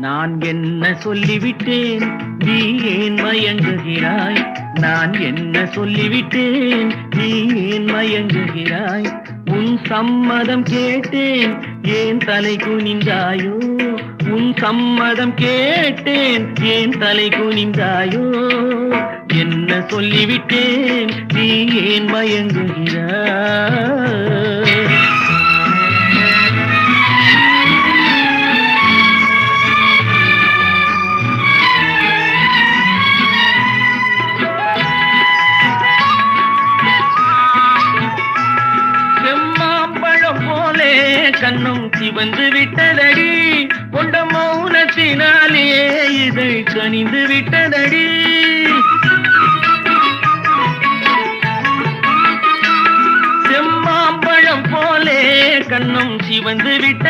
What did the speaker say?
நான் என்ன சொல்லிவிட்டேன், நீ ஏன் மயங்குகிறாய்? நான் என்ன சொல்லிவிட்டேன், நீ ஏன் மயங்குகிறாய்? உன் சம்மதம் கேட்டேன், ஏன் தலை குனிந்தாயோ? உன் சம்மதம் கேட்டேன், ஏன் தலை குனிந்தாயோ? என்ன சொல்லிவிட்டேன், நீ ஏன் மயங்குகிறாய்? கண்ணும் சிவந்து விட்டதடி, கொண்ட மௌனத்தினாலே இதை கனிந்து விட்டதடி. செம்மாம்பழம் போலே கண்ணும் சிவந்து விட்ட